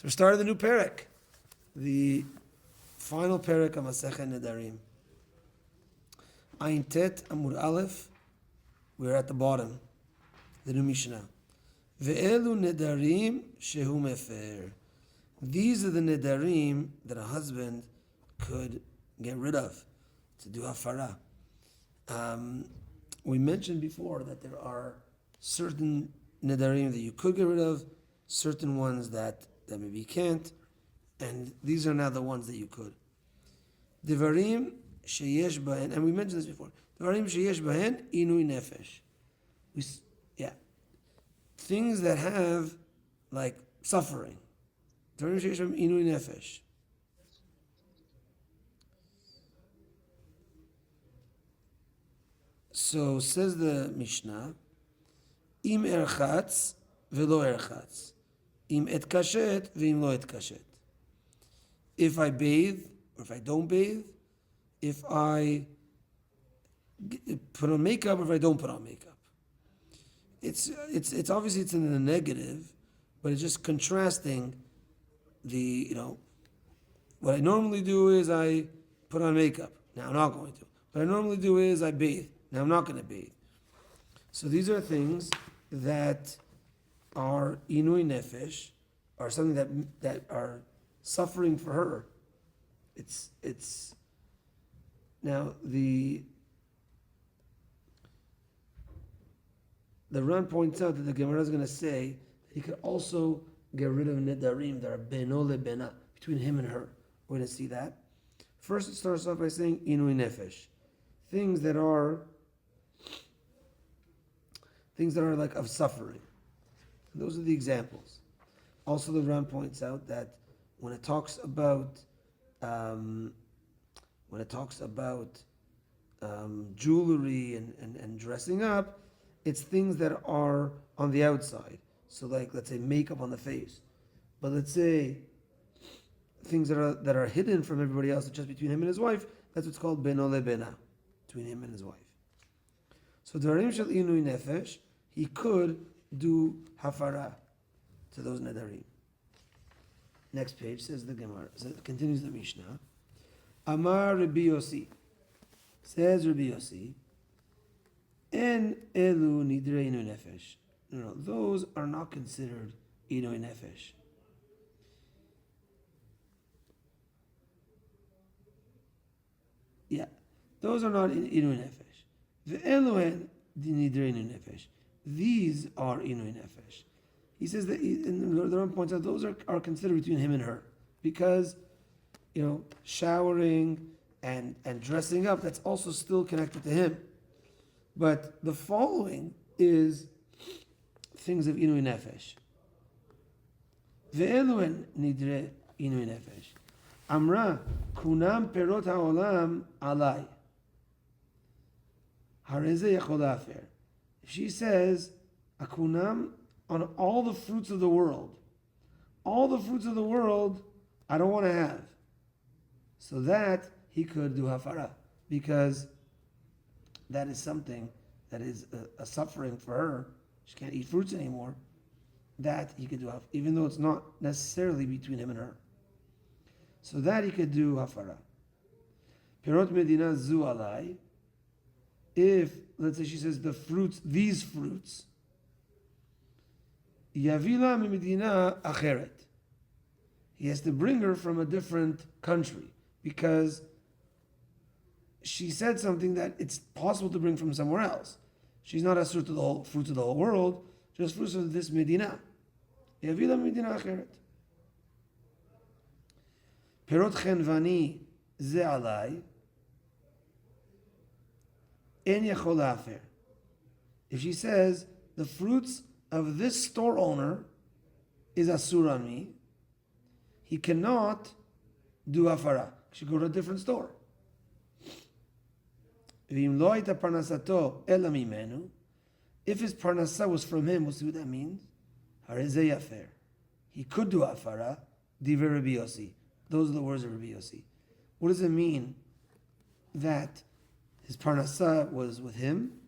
So we started the new perek, the final perek of Masechet Nedarim. Ayin Tet Amud Aleph. We're at the bottom, the new Mishnah. Ve'elu Nedarim shehu mefer. These are the Nedarim that a husband could get rid of to do hafara. We mentioned before that there are certain Nedarim that you could get rid of, certain ones that maybe you can't, and these are now the ones that you could. Devarim sheyesh bahen, and we mentioned this before. Devarim sheyesh bahen inui nefesh. Things that have like suffering. Devarim sheyesh bahen inui nefesh. So says the Mishnah, im erchatz velo erchatz. Im et kashet v'im lo et kashet. If I bathe or if I don't bathe, if I put on makeup or if I don't put on makeup. It's obviously it's in the negative, but it's just contrasting the, what I normally do is I put on makeup. Now I'm not going to. What I normally do is I bathe. Now I'm not going to bathe. So these are things that are inui nefesh, are something that are suffering for her. It's now the Ran points out that the Gemara is going to say that he could also get rid of nedarim that are beno lebena, between him and her. We're going to see that. First, it starts off by saying inui nefesh, things that are like of suffering. And those are the examples. Also, the Ran points out that when it talks about jewelry and dressing up, it's things that are on the outside. So, like, let's say makeup on the face, but let's say things that are hidden from everybody else, just between him and his wife. That's what's called beno lebena, between him and his wife. So, dvarim shel inui nefesh, he could do hafara to those nedarim. Next page says the Gemara, continues the Mishnah. Amar Rabbi Yossi, says Rabbi Yossi, En elu nidrei inu nefesh. No, those are not considered inu nefesh. Yeah, those are not inu nefesh. Ve'elu en nidrei inu nefesh. These are inu nefesh. He says that, and the Ran points out, those are considered between him and her. Because, showering and dressing up, that's also still connected to him. But the following is things of inui nefesh. Ve'eluen nidre inui nefesh. Amra, kunam perot ha'olam alai. Hareze yachol afer. She says, akunam, on all the fruits of the world. All the fruits of the world, I don't want to have. So that he could do hafara, because that is something that is a suffering for her. She can't eat fruits anymore. That he could do hafara, even though it's not necessarily between him and her. So that he could do hafara. Perot medina zu alai. If, let's say she says, the fruits, these fruits, Yavila mimedina acheret. He has to bring her from a different country because she said something that it's possible to bring from somewhere else. She's not asur to the whole fruits of the whole world, just fruits of this medina. Yavila mimedina acheret. Perot chenvani ze alai. En yachol afer. If she says the fruits of this store owner is asur on me, he cannot do hafara. He should go to a different store. If his parnasa was from him, we'll see what that means. He could do hafara. Divrei Rabbi Yossi. Those are the words of Rabbi Yossi. What does it mean that his parnasa was with him?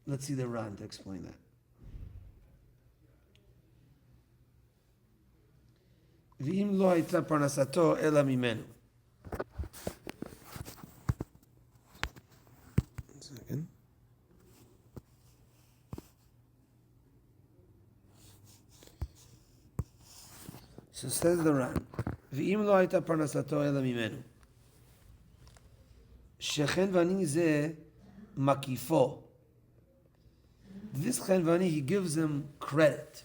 Let's see the Ran to explain that. V'im lo hayta parnasato ela mimenu. Second. So says the Ran, V'im lo hayta parnasato ela mimenu. Shechen vani ze makifo. This Chenvani, he gives him credit.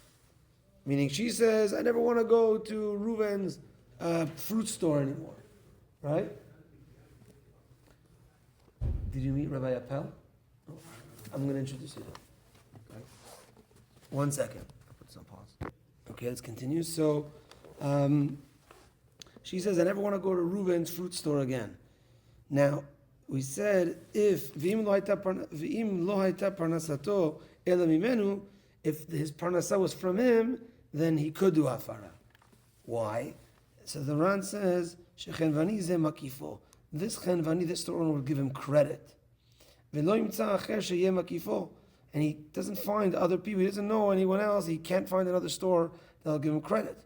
Meaning she says, I never want to go to Reuven's fruit store anymore. Right? Did you meet Rabbi Appel? Oh, I'm going to introduce you now. Okay. 1 second. I'll put this on pause. Okay, let's continue. So, she says, I never want to go to Reuven's fruit store again. Now, we said, if V'im lo hayta parnasato ela mimenu, if his parnasah was from him, then he could do hafara. Why? So the Ran says, Shechenvani ze makifo. This chenvani, this store owner will give him credit. V'lo yimtza acher sheyeh makifo. And he doesn't find other people, he doesn't know anyone else, he can't find another store that'll give him credit.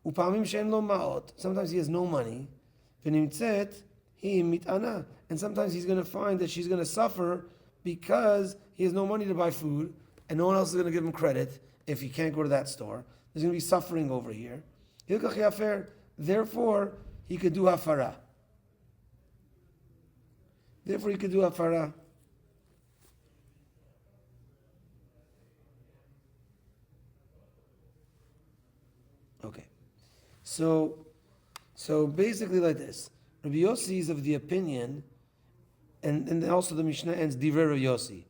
Upamim she'en lo ma'ot. Sometimes he has no money. V'nimtzet hi mit'ana. And sometimes he's going to find that she's going to suffer because he has no money to buy food and no one else is going to give him credit if he can't go to that store. There's going to be suffering over here. Therefore, he could do hafara. Therefore, he could do hafara. Okay. So basically like this. Rabbi Yossi is of the opinion, and also the Mishnah ends Divrei Rav Yossi.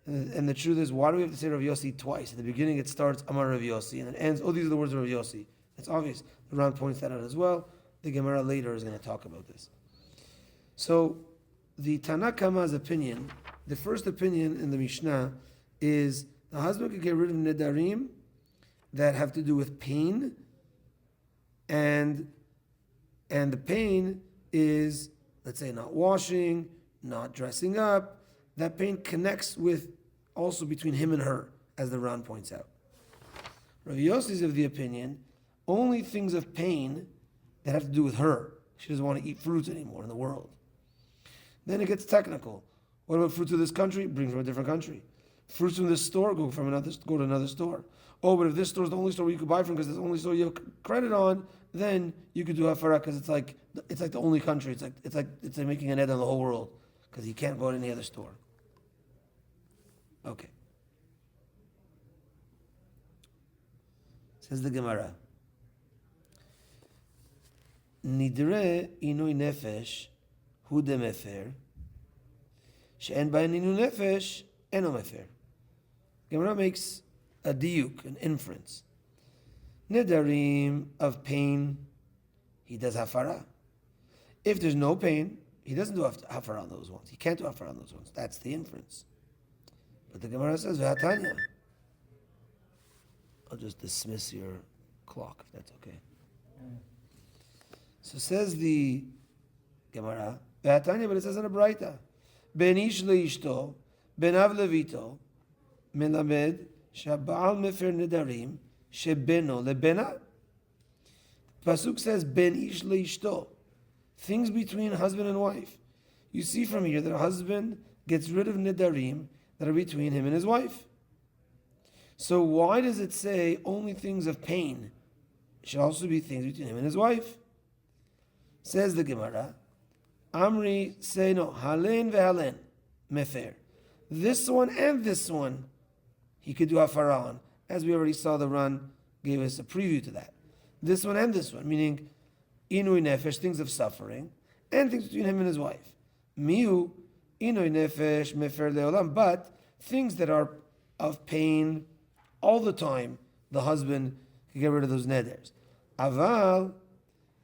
And the truth is, why do we have to say Rav Yossi twice? At the beginning it starts Amar Rav Yossi, and it ends, these are the words of Rav Yossi. It's obvious. The Ran points that out as well. The Gemara later is going to talk about this. So, the Tanna Kama's opinion, the first opinion in the Mishnah, is the husband could get rid of Nedarim that have to do with pain, and the pain is, let's say, not washing, not dressing up. That pain connects with also between him and her, as the Ran points out. Rav Yossi is of the opinion, only things of pain that have to do with her. She doesn't want to eat fruits anymore in the world. Then it gets technical. What about fruits of this country? Bring from a different country. Fruits from this store? Go to another store. Oh, but if this store is the only store you could buy from because it's the only store you have credit on, then you could do hafara because it's like the only country. It's like making an ed on the whole world because you can't go to any other store. Okay. Says the Gemara. Nidre inui nefesh hu de mefer she'en bayan inu nefesh eno mefer. Gemara makes a diuk, an inference. Nedarim of pain, he does hafara. If there's no pain, he doesn't do hafara on those ones. He can't do hafara on those ones. That's the inference. But the Gemara says, V'hatanya. I'll just dismiss your clock, if that's okay. So says the Gemara, V'hatanya, but it says in a Braita, Ben ish leishto, ben av levito, melamed, Shabal mefer nedarim, shebeno lebena. Pasuk says, Ben ish leishto. Things between husband and wife. You see from here that a husband gets rid of nedarim that are between him and his wife. So why does it say only things of pain? It should also be things between him and his wife. Says the Gemara, Amri say no, halen ve'halen, mefer. This one and this one, he could do hafara on. As we already saw, the Ran gave us a preview to that. This one and this one, meaning inui nefesh, things of suffering, and things between him and his wife. Miu, inui nefesh, mefer leolam, but things that are of pain all the time, the husband can get rid of those neders. Aval,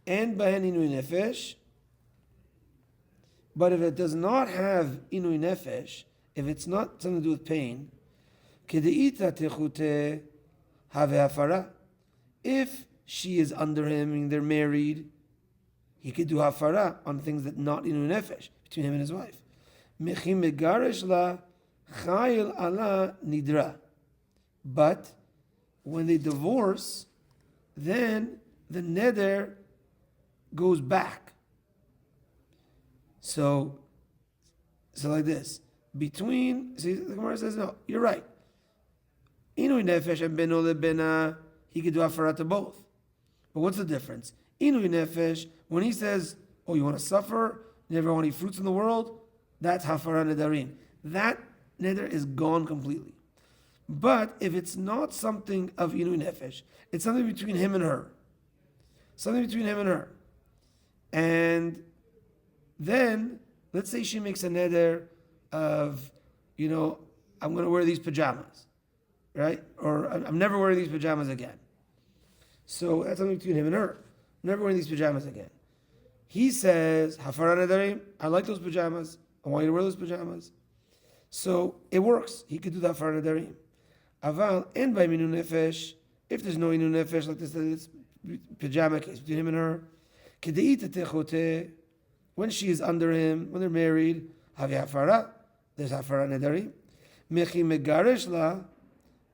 and bahen inui nefesh, but if it does not have inui nefesh, if it's not something to do with pain, kedeita techute have hafara. If she is under him, meaning they're married, he could do hafara on things that not inu nefesh between him and his wife. Mechim megaresh la chayil ala nidra. But when they divorce, then the neder goes back. So like this. See, the Gemara says, no, you're right. Inui nefesh and beno lebena, he could do hafara to both. But what's the difference? Inui nefesh, when he says, oh, you want to suffer, you never want to eat fruits in the world, that's hafara nedarim. That neder is gone completely. But if it's not something of inui nefesh, it's something between him and her. Something between him and her. And then, let's say she makes a neder of, I'm going to wear these pajamas, right? Or I'm never wearing these pajamas again. So that's something between him and her. I'm never wearing these pajamas again. He says, Hafara nedarim, I like those pajamas. I want you to wear those pajamas. So it works. He could do that for nedarim. Aval, and by minu nefesh, if there's no inu nefesh, like this pajama case between him and her, when she is under him, when they're married, havi hafara, there's hafara nedarim. Mechi megarish la,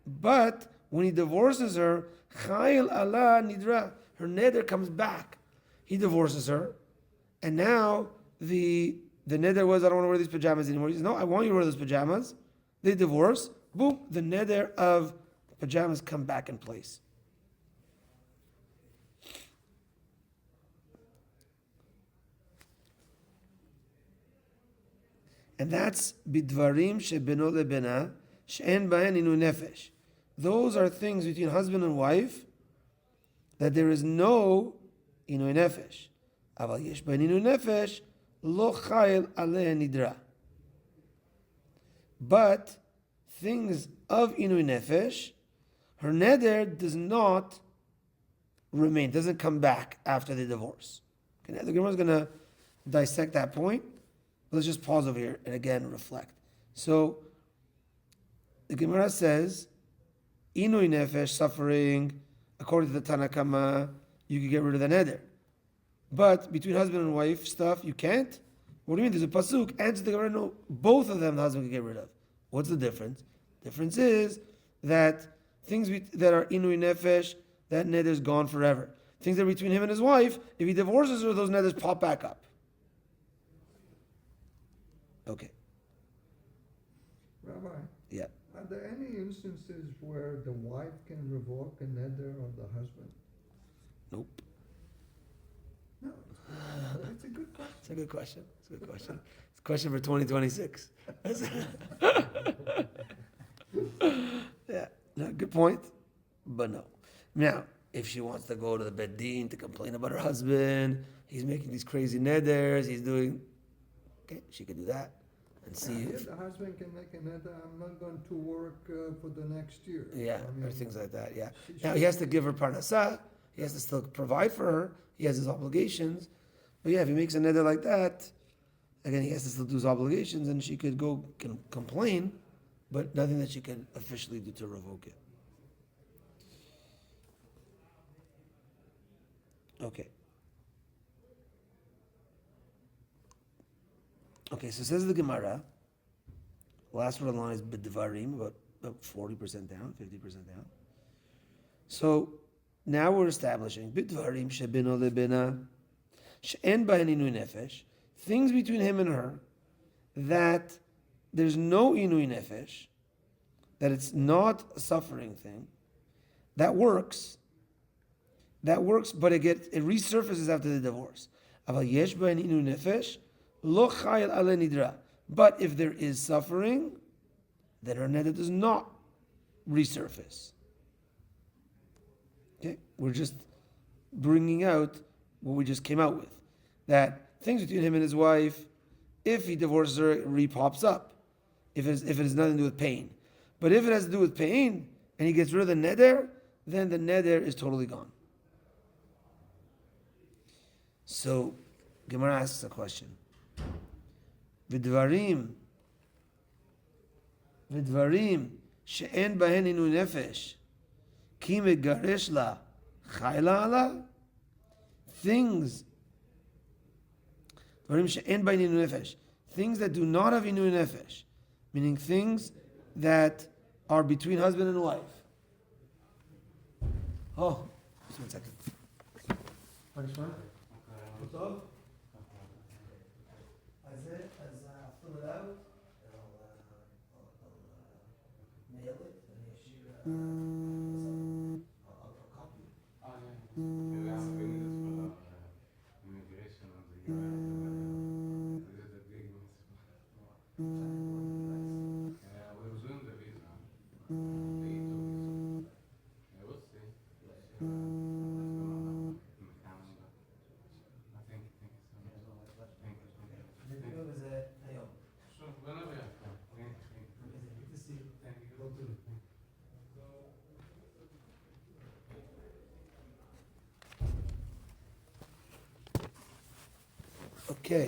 but when he divorces her, chayil ala nidra, her neder comes back. He divorces her, and now the neder was, I don't want to wear these pajamas anymore. He says, no, I want you to wear those pajamas. They divorce. Boom, the neder of pajamas come back in place. And that's bidvarim shebeno lebena she'en bahen inu nefesh. Those are things between husband and wife that there is no inu nefesh. Aval yesh bahen inu nefesh lo chayil aleh nidra. But things of inu nefesh, her neder does not remain, doesn't come back after the divorce. Okay, the Gemara is going to dissect that point. Let's just pause over here and again reflect. So the Gemara says, inui nefesh, suffering, according to the Tanakama, you can get rid of the neder. But between husband and wife stuff, you can't? What do you mean? There's a pasuk. Answer the Gemara, no, both of them the husband can get rid of. What's the difference? Difference is that things that are inui nefesh, that neder is gone forever. Things that are between him and his wife, if he divorces her, those neders pop back up. Okay. Rabbi, yeah. Are there any instances where the wife can revoke a neder of the husband? Nope. No. That's a good question. It's a good question. It's a good question. It's a question for 2026. Yeah. No, good point. But no. Now, if she wants to go to the Beit Din to complain about her husband, he's making these crazy neders, he's doing... Okay, she could do that and see if the husband can make a neder, I'm not going to work for the next year. Yeah, or things like that, yeah. Now, he has to give her parnasah, he has to still provide for her, he has his obligations. But yeah, if he makes a neder like that, again, he has to still do his obligations, and she could go complain, but nothing that she can officially do to revoke it. Okay. Okay, so says the Gemara, last word on the line is bidvarim, about 40% down, 50% down. So now we're establishing bidvarim shebino lebina she'en bahen inui nefesh, things between him and her that there's no inui nefesh, that it's not a suffering thing, that works, but it resurfaces after the divorce. Aval yesh bahen inui nefesh lo chayil ale nidra. But if there is suffering, then her neder does not resurface. Okay, we're just bringing out what we just came out with. That things between him and his wife, if he divorces her, it re-pops up. If it has nothing to do with pain. But if it has to do with pain, and he gets rid of the neder, then the neder is totally gone. So, Gemara asks a question. Vidvarim she'en bahen inu nefesh ki megaresh la chayla ala, things dvarim she'en bahen inu nefesh, things that do not have inu nefesh, meaning things that are between husband and wife. Oh, just 1 second. טוב? אז fill it out, and I'll mail it, and אני אשאיר, I'll copy it. We are doing this for immigration of the UN. This is a big mitzvah. We're doing the visa. We'll see. Thank you so much. Thank you. וזה היום. Sure, whenever you have time. Thank you. Good to see you. Thank you. Go to. Okay.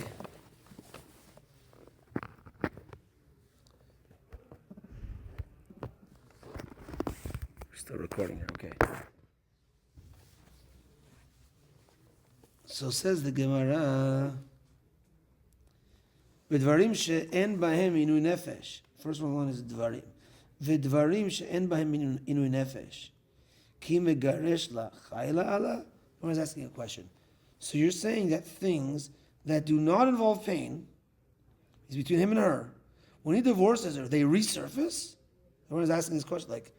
We're still recording here, okay. So says the Gemara, ודברים שאין בהם עינוי נפש. First one is דברים. ודברים שאין בהם עינוי נפש. כי מגרש לה חיילה עלה? I was asking a question. So you're saying that things that do not involve pain is between him and her. When he divorces her, they resurface? Everyone's asking this question, like,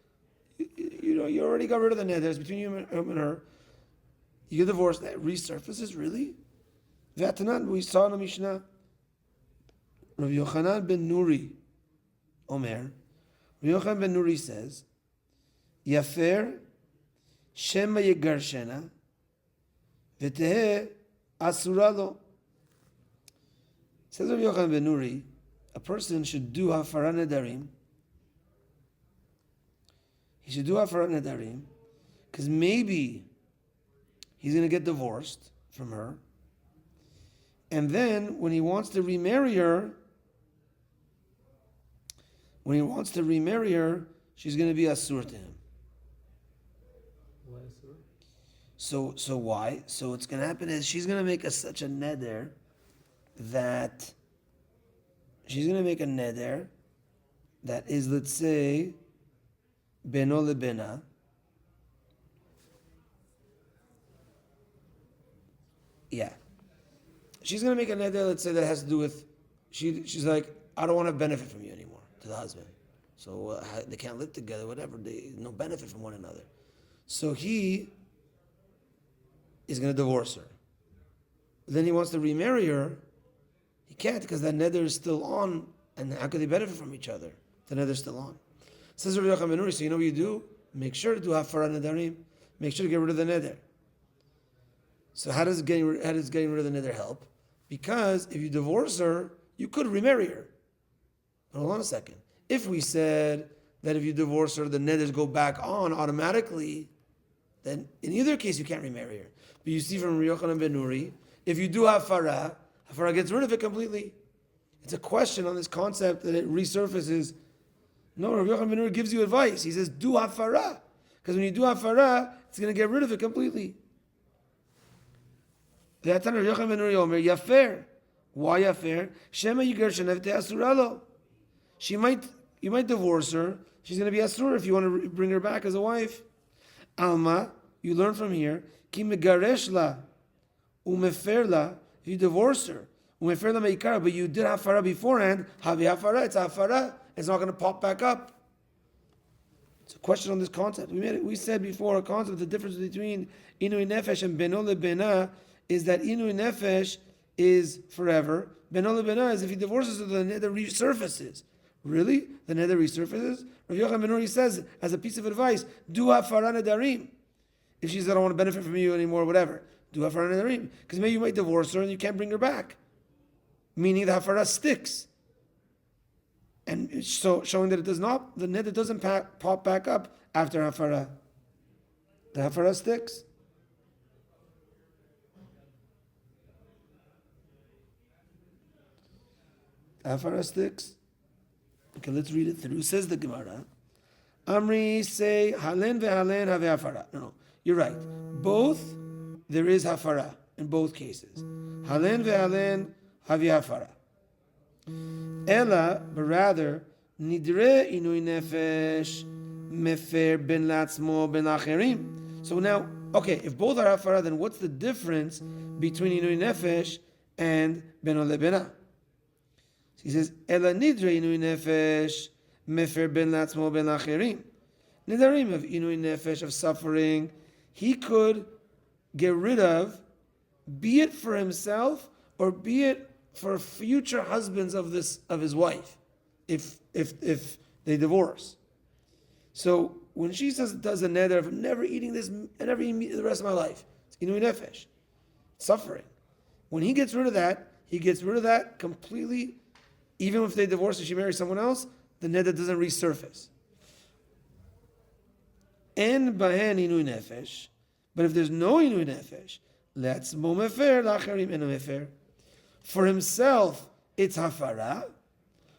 you already got rid of the neder, between him and her. You get divorced, that resurfaces, really? V'atanan, we saw in the Mishnah, Rabbi Yochanan ben Nuri, Omer, Rabbi Yochanan ben Nuri says, Yafer, Shema Yegarshena, V'teheh Asura lo. Says Rabbi Yochanan ben Nuri, a person should do hafara nedarim. He should do hafara nedarim, because maybe he's going to get divorced from her, and then when he wants to remarry her, she's going to be asur to him. Why asur? So why? So what's going to happen is she's going to make such a neder that is, let's say, beno lebena. Yeah. She's going to make a neder, let's say, that has to do with, she's like, I don't want to benefit from you anymore, to the husband. So they can't live together, whatever. They no benefit from one another. So he is going to divorce her. Then he wants to remarry her. He can't because that neder is still on, and how could they benefit from each other? The neder is still on. Says Rabbi Yochanan ben Nuri, so you know what you do? Make sure to do hafara nedarim. Make sure to get rid of the neder. So how does getting rid of the neder help? Because if you divorce her, you could remarry her. But hold on a second. If we said that if you divorce her, the neders go back on automatically, then in either case you can't remarry her. But you see from Rabbi Yochanan ben Nuri, if you do hafara gets rid of it completely. It's a question on this concept that it resurfaces. No, Rabbi Yochanan ben Nuri gives you advice. He says, do hafara. Because when you do hafara, it's going to get rid of it completely. That's Rabbi Yochanan ben Nuri Omer, yafer. Why yafer? Shema yiger shenevte asuralo. You might divorce her. She's going to be asur if you want to bring her back as a wife. Alma, you learn from here, ki megaresh la umefer la. If you divorce her, umefer la meikara, but you did hafara beforehand, havi hafara, it's hafara. It's not going to pop back up. It's a question on this concept. We said before a concept, the difference between inui nefesh and beno lebena is that inui nefesh is forever. Beno lebena is if he divorces her, the neder resurfaces. Really? The neder resurfaces? Rabbi Yochanan ben Nuri says, as a piece of advice, do hafara nedarim. If she says, I don't want to benefit from you anymore, whatever, do hafara nedarim. Because maybe you might divorce her and you can't bring her back. Meaning the hafara sticks. And so showing that it does not, the neder doesn't pop back up after hafara. The hafara sticks. The hafara sticks. Okay, let's read it through. Says the Gemara. Amri say halen ve'halen have hafara. No, you're right. Both, there is hafara in both cases. Halen ve'halen have hafara. Ella, but rather, nidre inui nefesh mefer ben latzmo ben acherim. So now, Okay, if both are hafara, then what's the difference between inui nefesh and beno lebena? He says, Ela nidre inui nefesh mefer ben latzmo ben lacherim. Nedarim of inui nefesh, of suffering, he could get rid of, be it for himself or be it for future husbands of his wife, if they divorce. So when she does a neder of never eating this and never eating meat the rest of my life, it's inui nefesh, suffering. When he gets rid of that, he gets rid of that completely. Even if they divorce and she marries someone else, the neder doesn't resurface. En bahen inui nefesh, but if there's no inui nefesh, let's momefer lacharim eno mefer. For himself, it's hafara.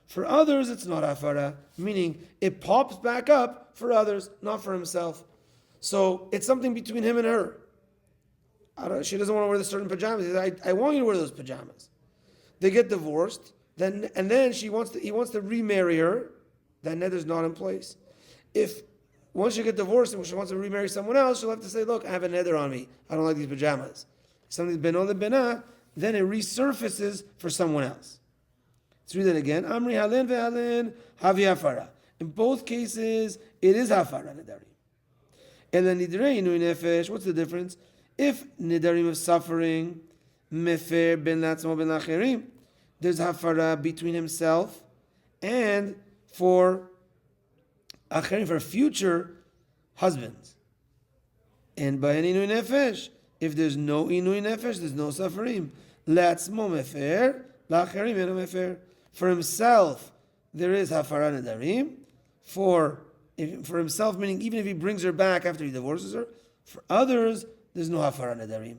For others, it's not hafara, meaning it pops back up for others, not for himself. So it's something between him and her. She doesn't want to wear the certain pajamas. He says, I want you to wear those pajamas. They get divorced, then he wants to remarry her. That neder's not in place. If once you get divorced and she wants to remarry someone else, she'll have to say, look, I have a neder on me. I don't like these pajamas. If something's beno lebena, then it resurfaces for someone else. Let's read that again. Amri halin ve'halin havi hafara. In both cases, it is hafara nedarim. Ela nidrei inui nefesh. What's the difference? If nedarim of suffering, mefer ben latzmo ben lacherim, there's hafara between himself and for acherim, for future husbands. And by an inui nefesh, if there's no inui nefesh, there's no suffering. Latzmo mefer, lacherim eno mefer. For himself, there is hafara nedarim. For himself, meaning even if he brings her back after he divorces her. For others, there's no hafara nedarim.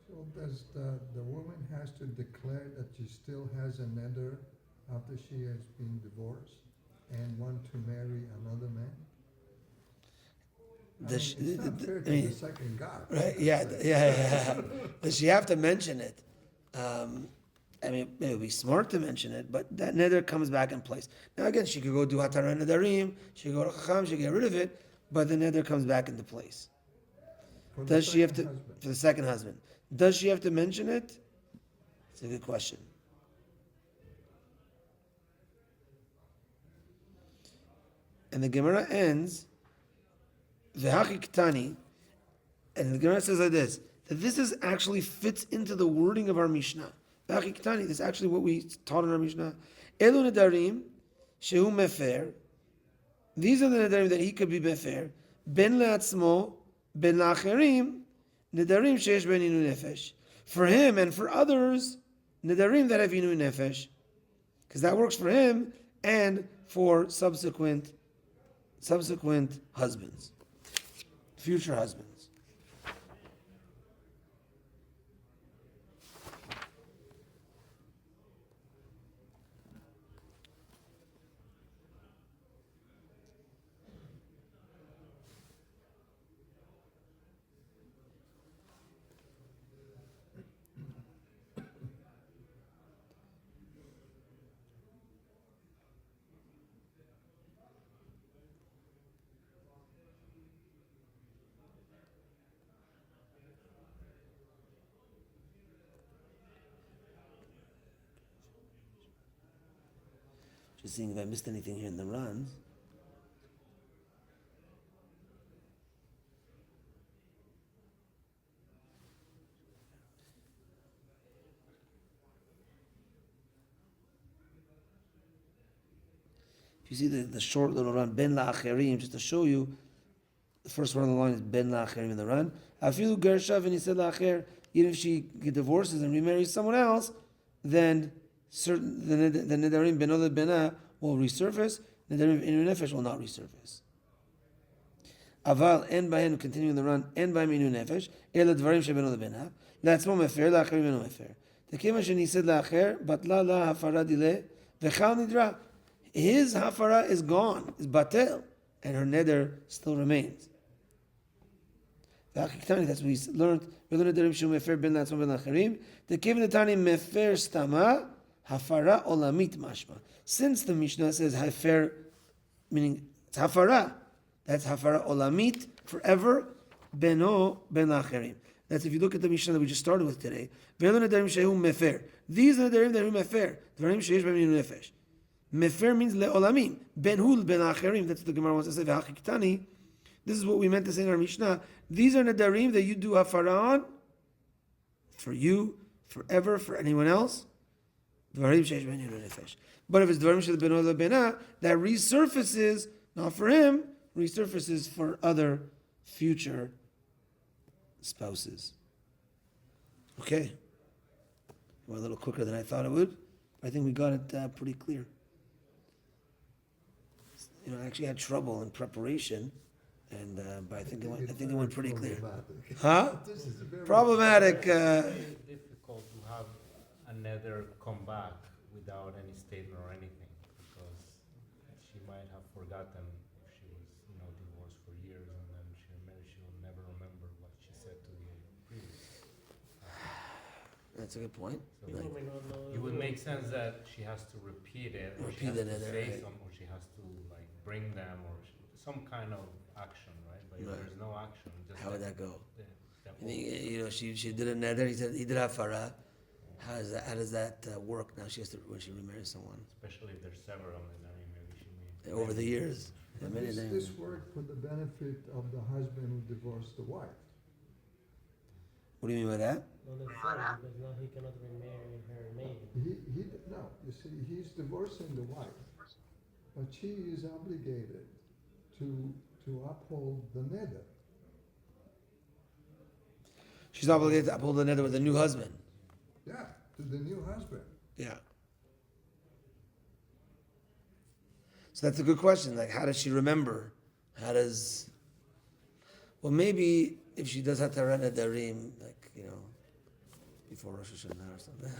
So does the woman has to declare that she still has a neder after she has been divorced and want to marry another man? It's not fair to the second God. Right? Yeah. Does she have to mention it? It would be smart to mention it, but that neder comes back in place. Now again, she could go do hatara nedarim, she could go to chacham, she could get rid of it, but the neder comes back into place. Does she have to, for the second husband, does she have to mention it? It's a good question. And the Gemara ends, V'hachi ktani, and the Gemara says like this, that this is actually fits into the wording of our Mishnah. V'hachi ktani, this is actually what we taught in our Mishnah. Elu nedarim, shehu mefer, these are the nedarim that he could be mefer, ben le'atzmo, ben la'acherim, nedarim sheyesh ben inu nefesh. For him and for others, nedarim that have inu nefesh. Because that works for him and for subsequent husbands, future husbands. Just seeing if I missed anything here in the runs. If you see the short little run, ben la'acherim, just to show you, the first one on the line is ben la'acherim in the run. Afilu gershav, and he said la'acher, even if she divorces and remarries someone else, then the nedarim beno lebena will resurface. Nedarim inu nefesh will not resurface. Aval en bahen, continuing the run, en bahen inu nefesh ela dvarim shebeno lebena la'atzmo mefer la'acherim enu mefer. The kema sheni said la'acher batla la hafara dile v'chal nidra. His hafara is gone, is batel, and her neder still remains. That's what we learned. We learned nedarim shu mefer ben la'atzmo ben la'acherim. The keva netani mefer stama hafara olamit mashma. Since the Mishnah says hafer, meaning it's hafara, that's hafara olamit, forever, beno ben lacherim. That's if you look at the Mishnah that we just started with today. Ve'elu nedarim shehu mefer. These are nedarim that are mefer. Dvarim sheish b'hem inu nefesh. Mefer means le'olamim. Ben hul ben lacherim. That's what the Gemara wants to say. Ve'hachiktani. This is what we meant to say in our Mishnah. These are nedarim that you do hafara on for you, forever, for anyone else. But if it's dvarim shel beno lebena, that resurfaces, not for him, resurfaces for other future spouses. Okay. We're a little quicker than I thought it would. I think we got it pretty clear. I actually had trouble in preparation, and but I think it went pretty clear. Huh? This is very Problematic. It's difficult to have another come back without any statement or anything, because she might have forgotten if she was, divorced for years, and then she will never remember what she said to the previous. That's a good point. So it would make sense that she has to repeat it, or she Repeat has it, to say right. some, or she has to bring them, or some kind of action, right? But if Right. there's no action, just How would that go? the She did a neder. He did hafara. How does that work now? She has to when she remarries someone especially if there's several, and then maybe she may. over the years. But Many this things. worked for the benefit of the husband who divorced the wife. What do you mean by that? Not necessarily, because now he cannot remarry her maybe. No, you see, he's divorcing the wife, but she is obligated to uphold the neder. She's obligated to uphold the neder with a new husband. Yeah, to the new husband. Yeah. So that's a good question. Like, how does she remember? Well, maybe if she does have to run a Nedarim, before Rosh Hashanah or something.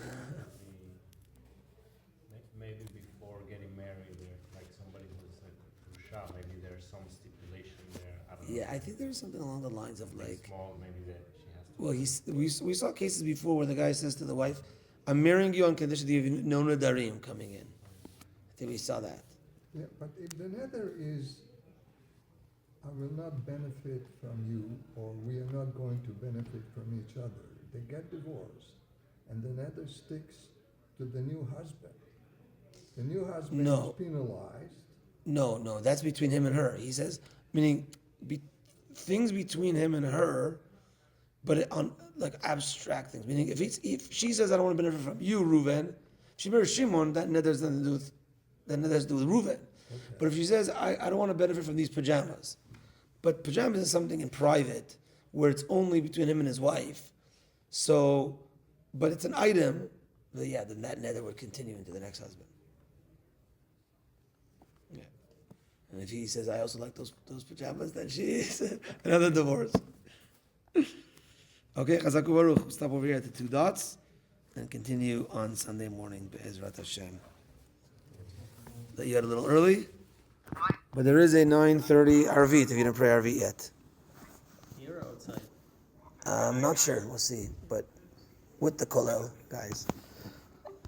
Maybe before getting married, like somebody who's like Rusha, maybe there's some stipulation there. I don't know. Yeah, I think there's something along the lines of Something like, small, maybe that she has to. well, we saw cases before where the guy says to the wife, "I'm marrying you on condition that you have no Nedarim coming in." I think we saw that. Yeah, but if the neder is, I will not benefit from you, or we are not going to benefit from each other. They get divorced, and the neder sticks to the new husband. The new husband No. is penalized. No, that's between him and her. He says, meaning things between him and her, but on like abstract things. Meaning, if she says, "I don't want to benefit from you, Reuven," she marries Shimon. That neder has nothing to do with Reuven. Okay. But if she says, I don't want to benefit from these pajamas, but pajamas is something in private where it's only between him and his wife. So, but it's an item. Then that neder would continue into the next husband. Yeah. And if he says, "I also like those pajamas," then she is another divorce. Okay, Chazaku Baruch. We'll stop over here at the 2 dots and continue on Sunday morning. Be'ezrat Hashem. That you got a little early, but there is a 9:30 Arvit if you didn't pray Arvit yet. You're outside. I'm not sure. We'll see, but with the kollel, guys.